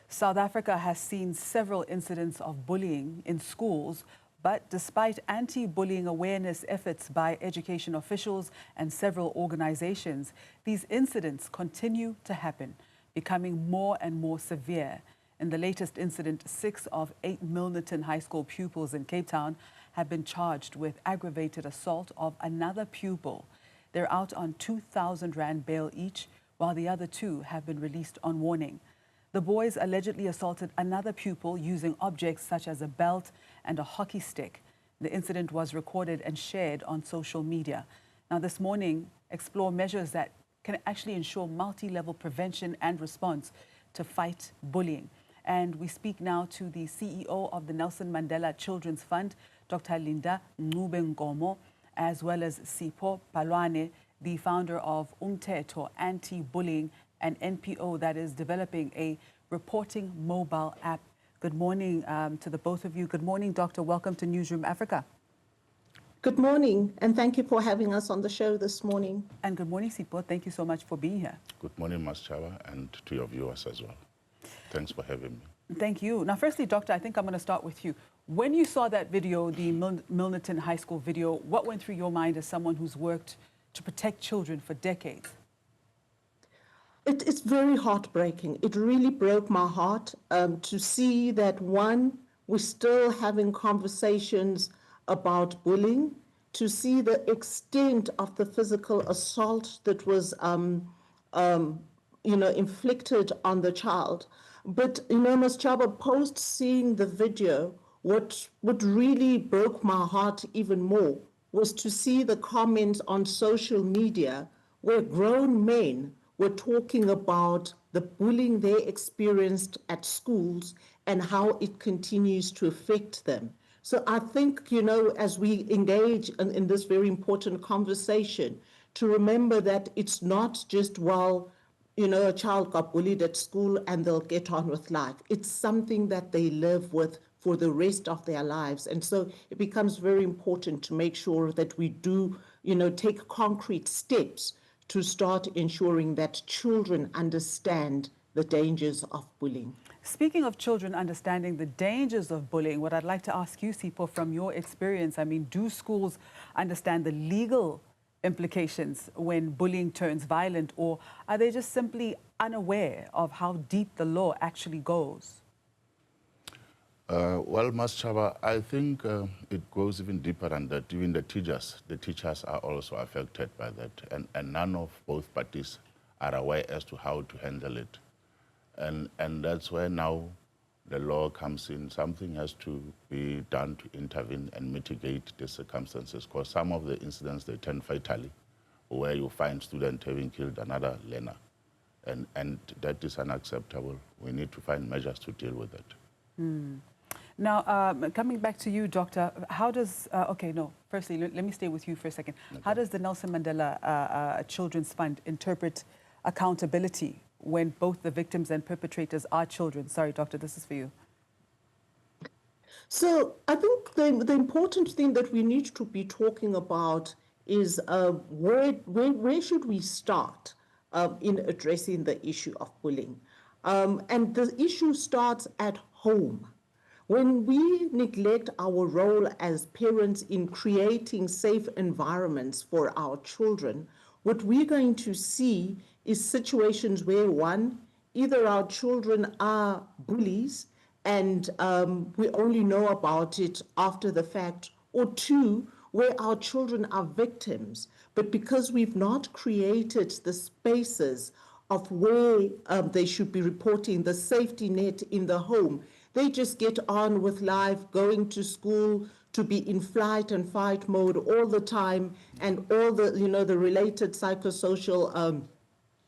South Africa has seen several incidents of bullying in schools, but despite anti-bullying awareness efforts by education officials and several organizations, these incidents continue to happen, becoming more and more severe. In the latest incident, 6 of 8 Milnerton High School pupils in Cape Town have been charged with aggravated assault of another pupil. They're out on 2,000 Rand bail each, while the other 2 have been released on warning. The boys allegedly assaulted another pupil using objects such as a belt and a hockey stick. The incident was recorded and shared on social media. Now, this morning, explore measures that can actually ensure multi-level prevention and response to fight bullying. And we speak now to the CEO of the Nelson Mandela Children's Fund, Dr. Linda Ncube-Nkomo, as well as Sipho Phaloane, the founder of Umthetho Anti-Bullying, an NPO that is developing a reporting mobile app. Good morning to the both of you. Good morning, Doctor. Welcome to Newzroom Afrika. Good morning, and thank you for having us on the show this morning. And good morning, Sipho. Thank you so much for being here. Good morning, Ms. Chaba, and to your viewers as well. Thanks for having me. Thank you. Now, firstly, Doctor, I think I'm going to start with you. When you saw that video, the Milnerton High School video, what went through your mind as someone who's worked to protect children for decades? It's very heartbreaking. It really broke my heart to see that, one, we're still having conversations about bullying, to see the extent of the physical assault that was, inflicted on the child. But, Ms. Chaba, post seeing the video, what really broke my heart even more was to see the comments on social media where grown men were talking about the bullying they experienced at schools and how it continues to affect them. So I think, as we engage in this very important conversation, to remember that it's not just, a child got bullied at school and they'll get on with life. It's something that they live with for the rest of their lives. And so it becomes very important to make sure that we do, take concrete steps to start ensuring that children understand the dangers of bullying. Speaking of children understanding the dangers of bullying, what I'd like to ask you, Sipho, from your experience, do schools understand the legal implications when bullying turns violent, or are they just simply unaware of how deep the law actually goes? Well, Ms. Chaba, I think it goes even deeper than that. Even the teachers are also affected by that, and none of both parties are aware as to how to handle it. And that's where now the law comes in. Something has to be done to intervene and mitigate the circumstances, because some of the incidents, they turn fatally, where you find students having killed another learner. And that is unacceptable. We need to find measures to deal with that. Now, coming back to you, Doctor, how does, firstly, let me stay with you for a second. Okay. How does the Nelson Mandela Children's Fund interpret accountability when both the victims and perpetrators are children? Sorry, Doctor, this is for you. So I think the important thing that we need to be talking about is where should we start in addressing the issue of bullying? And the issue starts at home. When we neglect our role as parents in creating safe environments for our children, what we're going to see is situations where, one, either our children are bullies and we only know about it after the fact, or two, where our children are victims. But because we've not created the spaces of where they should be reporting, the safety net in the home, they just get on with life, going to school, to be in flight and fight mode all the time, and all the, the related psychosocial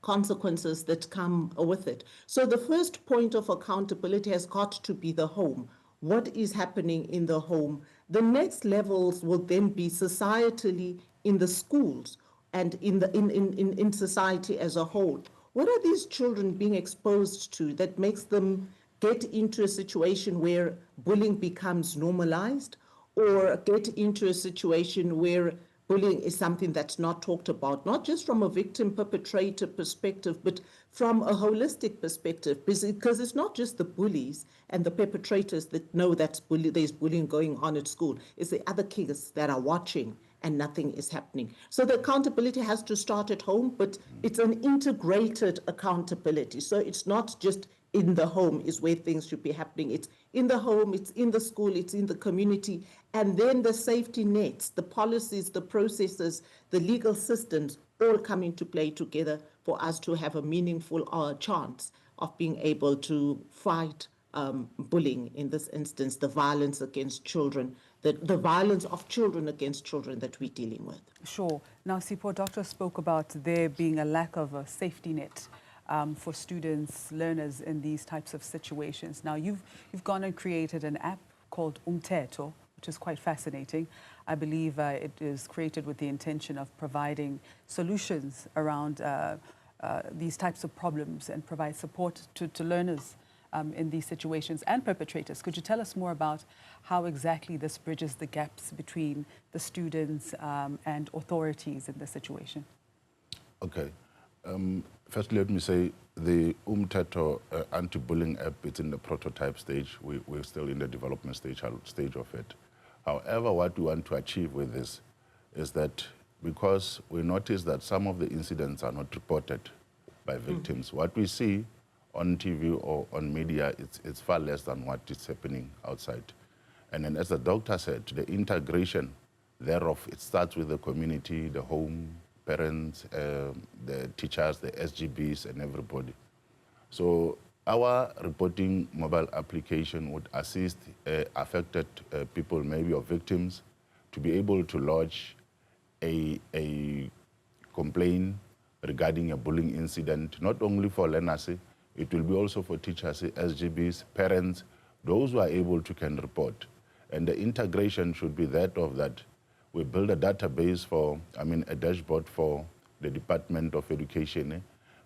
consequences that come with it. So the first point of accountability has got to be the home. What is happening in the home? The next levels will then be societally in the schools and in society as a whole. What are these children being exposed to that makes them get into a situation where bullying becomes normalized, or get into a situation where bullying is something that's not talked about, not just from a victim-perpetrator perspective, but from a holistic perspective, because it's not just the bullies and the perpetrators that know there's bullying going on at school. It's the other kids that are watching and nothing is happening. So the accountability has to start at home, but it's an integrated accountability. So it's not just in the home is where things should be happening. It's in the home, it's in the school, it's in the community, and then the safety nets, the policies, the processes, the legal systems all come into play together for us to have a meaningful chance of being able to fight bullying, in this instance, the violence against children, the violence of children against children that we're dealing with. Sure. Now, Sipho, doctor spoke about there being a lack of a safety net for students, learners in these types of situations. Now, you've gone and created an app called Umthetho, which is quite fascinating. I believe it is created with the intention of providing solutions around these types of problems and provide support to learners in these situations and perpetrators. Could you tell us more about how exactly this bridges the gaps between the students and authorities in this situation? Okay. Firstly, let me say the Umthetho Anti-Bullying app is in the prototype stage. We're still in the development stage of it. However, what we want to achieve with this is that because we notice that some of the incidents are not reported by victims, what we see on TV or on media, it's far less than what is happening outside. And then as the doctor said, the integration thereof, it starts with the community, the home, parents, the teachers, the SGBs, and everybody. So our reporting mobile application would assist affected people, maybe or victims, to be able to lodge a complaint regarding a bullying incident, not only for learners, it will be also for teachers, SGBs, parents, those who are able to can report. And the integration should be that of that. We build a database for, a dashboard for the Department of Education,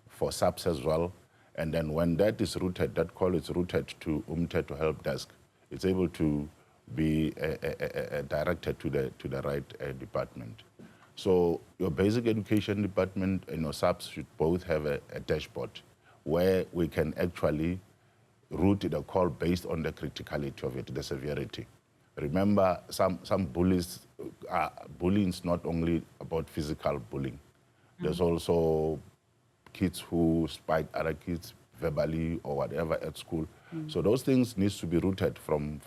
for SAPS as well. And then when that is routed, that call is routed to Umthetho Help Desk, it's able to be directed to the right department. So your basic education department and your SAPS should both have a dashboard where we can actually route the call based on the criticality of it, the severity. Remember, some bullies, bullying is not only about physical bullying. There's also kids who spite other kids verbally or whatever at school. So those things need to be rooted from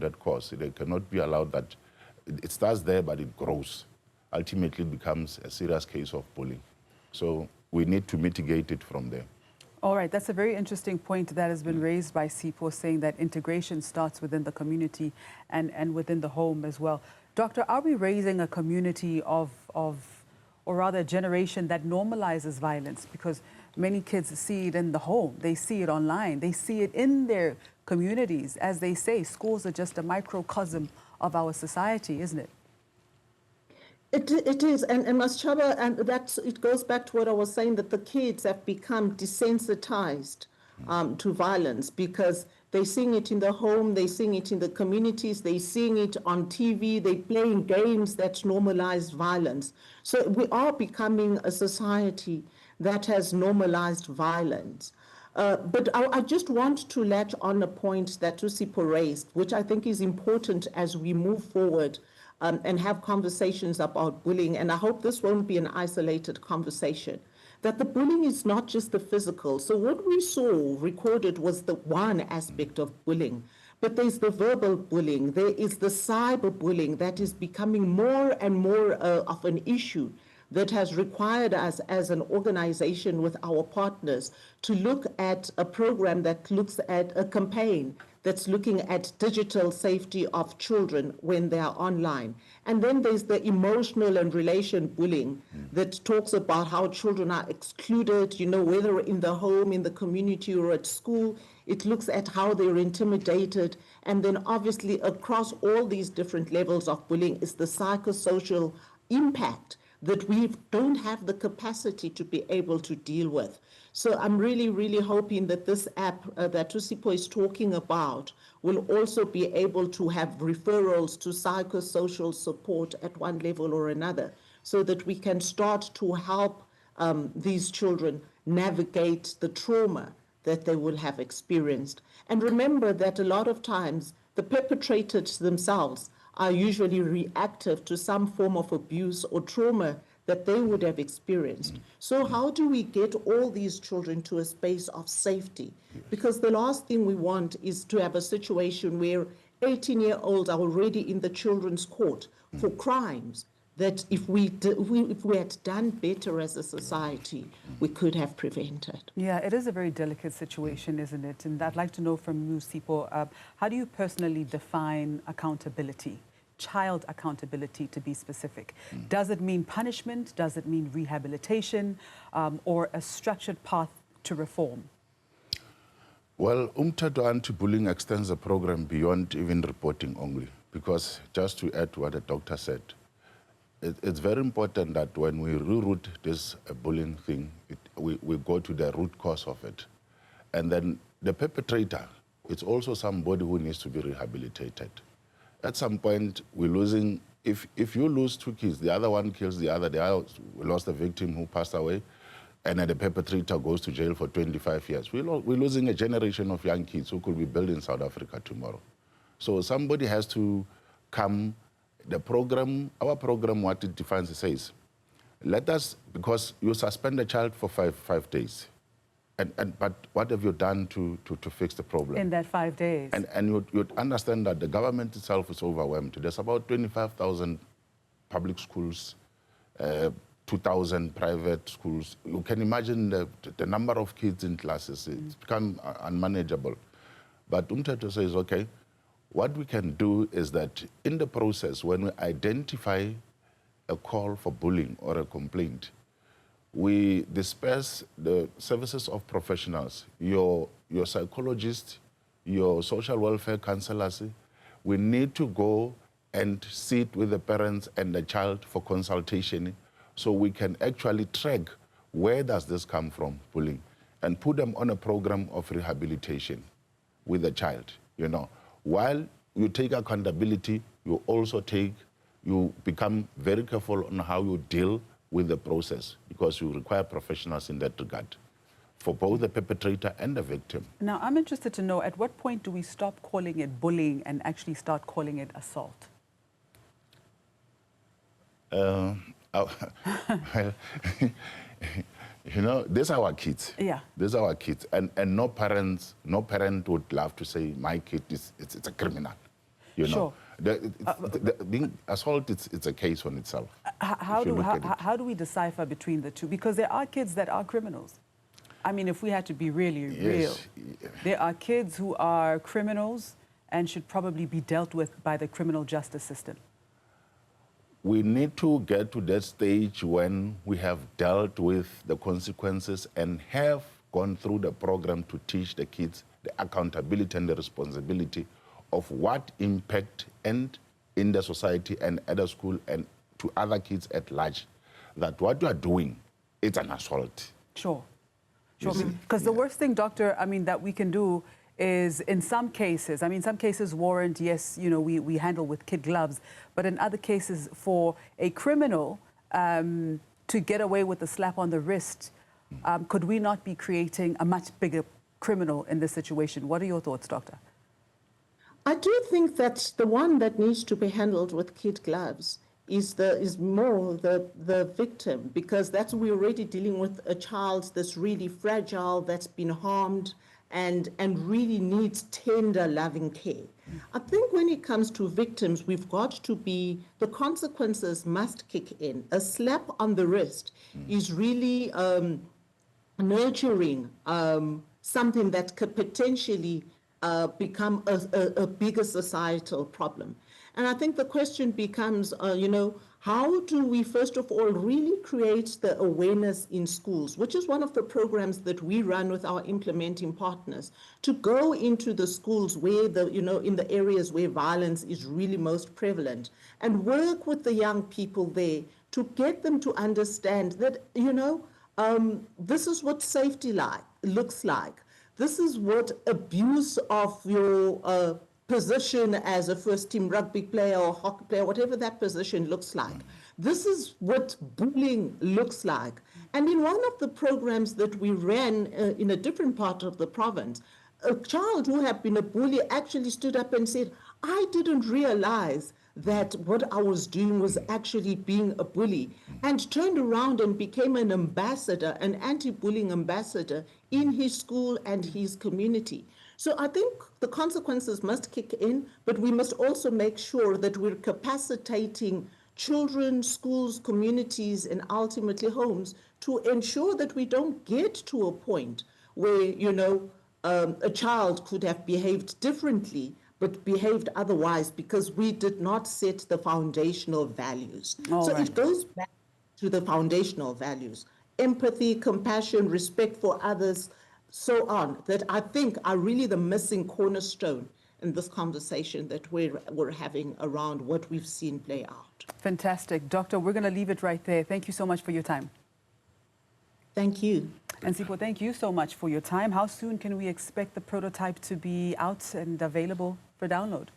that cause. They cannot be allowed that it starts there, but it grows. Ultimately, it becomes a serious case of bullying. So we need to mitigate it from there. All right, that's a very interesting point that has been raised by Sipho, saying that integration starts within the community and within the home as well. Doctor, are we raising a community or rather a generation that normalizes violence? Because many kids see it in the home, they see it online, they see it in their communities. As they say, schools are just a microcosm of our society, isn't it? It is, and Maschaba, and it goes back to what I was saying, that the kids have become desensitized to violence because they're seeing it in the home, they're seeing it in the communities, they're seeing it on TV, they're playing games that normalize violence. So we are becoming a society that has normalized violence. But I just want to latch on a point that Sipho raised, which I think is important as we move forward and have conversations about bullying. And I hope this won't be an isolated conversation, that the bullying is not just the physical. So what we saw recorded was the one aspect of bullying, but there's the verbal bullying, there is the cyberbullying that is becoming more and more of an issue that has required us as an organization with our partners to look at a program that looks at a campaign that's looking at digital safety of children when they are online. And then there's the emotional and relation bullying that talks about how children are excluded, whether in the home, in the community, or at school. It looks at how they're intimidated. And then obviously across all these different levels of bullying is the psychosocial impact that we don't have the capacity to be able to deal with. So I'm really, really hoping that this app that Sipho is talking about will also be able to have referrals to psychosocial support at one level or another, so that we can start to help these children navigate the trauma that they will have experienced. And remember that a lot of times the perpetrators themselves are usually reactive to some form of abuse or trauma that they would have experienced. So how do we get all these children to a space of safety? Because the last thing we want is to have a situation where 18-year-olds are already in the children's court for crimes that if we had done better as a society, we could have prevented. Yeah, it is a very delicate situation, isn't it? And I'd like to know from you, Sipho, how do you personally define accountability? Child accountability, to be specific. Does it mean punishment? Does it mean rehabilitation? Or a structured path to reform? Well, Umthetho Anti-Bullying extends the program beyond even reporting only, because just to add to what the doctor said, it's very important that when we reroute this bullying thing, we go to the root cause of it. And then the perpetrator, it's also somebody who needs to be rehabilitated. At some point, we're losing, if you lose two kids, the other one kills the other we lost the victim who passed away, and then the perpetrator goes to jail for 25 years. We're losing a generation of young kids who could be building South Africa tomorrow. So somebody has to come. The program, our program, what it defines, it says, let us, because you suspend a child for five days, but what have you done to fix the problem? In that 5 days. And you'd understand that the government itself is overwhelmed. There's about 25,000 public schools, 2,000 private schools. You can imagine the number of kids in classes. It's become unmanageable. But Umthetho says, okay, what we can do is that in the process, when we identify a call for bullying or a complaint, we disperse the services of professionals, your psychologists, your social welfare counselors. We need to go and sit with the parents and the child for consultation, so we can actually track where does this come from, bullying, and put them on a program of rehabilitation with the child, you know. While you take accountability, you become very careful on how you deal with the process, because you require professionals in that regard for both the perpetrator and the victim. Now, I'm interested to know, at what point do we stop calling it bullying and actually start calling it assault? You know, these are our kids. Yeah. These are our kids. And no parent would love to say, my kid it's a criminal. You know? Sure. Being assault, it's a case on itself. How do we decipher between the two? Because there are kids that are criminals. I mean, if we had to be really real, there are kids who are criminals and should probably be dealt with by the criminal justice system. We need to get to that stage when we have dealt with the consequences and have gone through the program to teach the kids the accountability and the responsibility of what impact and in the society and at the school and to other kids at large, that what you are doing, it's an assault. Sure. Sure. Because the worst thing, doctor, I mean, that we can do is, in some cases, I mean, some cases warrant, yes, you know, we handle with kid gloves, but in other cases, for a criminal to get away with a slap on the wrist, could we not be creating a much bigger criminal in this situation? What are your thoughts, doctor? I do think that the one that needs to be handled with kid gloves is more the victim, because that's, we're already dealing with a child that's really fragile, that's been harmed, and really needs tender, loving care. I think when it comes to victims, we've got to be, the consequences must kick in. A slap on the wrist is really nurturing something that could potentially become a bigger societal problem. And I think the question becomes, you know, how do we, first of all, really create the awareness in schools, which is one of the programs that we run with our implementing partners, to go into the schools where in the areas where violence is really most prevalent, and work with the young people there to get them to understand that, this is what safety looks like. This is what abuse of your position as a first-team rugby player or hockey player, whatever that position looks like. This is what bullying looks like. And in one of the programs that we ran in a different part of the province, a child who had been a bully actually stood up and said, I didn't realize that what I was doing was actually being a bully, and turned around and became an ambassador, an anti-bullying ambassador in his school and his community. So I think the consequences must kick in, but we must also make sure that we're capacitating children, schools, communities, and ultimately homes to ensure that we don't get to a point where, a child could have behaved differently but behaved otherwise because we did not set the foundational values. It goes back to the foundational values: empathy, compassion, respect for others, so on, that I think are really the missing cornerstone in this conversation that we're having around what we've seen play out. Fantastic. Doctor, we're going to leave it right there. Thank you so much for your time. Thank you. And Sipho, thank you so much for your time. How soon can we expect the prototype to be out and available for download?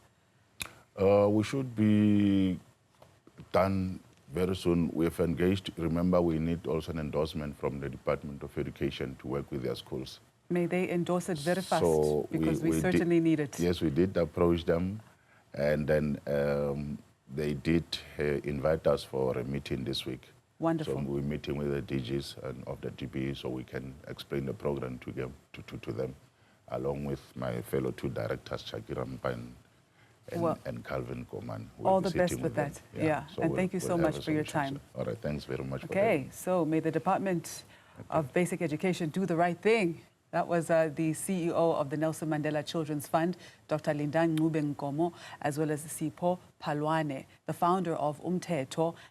We should be done very soon. We've engaged. Remember, we need also an endorsement from the Department of Education to work with their schools. May they endorse it very fast, So because we certainly need it. Yes, we did approach them, and then they did invite us for a meeting this week. Wonderful. So we're meeting with the DGs of the DBE so we can explain the program to them, along with my fellow two directors, Shakira Mpan and Calvin Koman. All the best with that. Yeah. So and thank you so much for your time. All right, thanks very much. Okay, so may the Department of Basic Education do the right thing. That was the CEO of the Nelson Mandela Children's Fund, Dr. Ncube-Nkomo, as well as Sipho Phaloane, the founder of Umthetho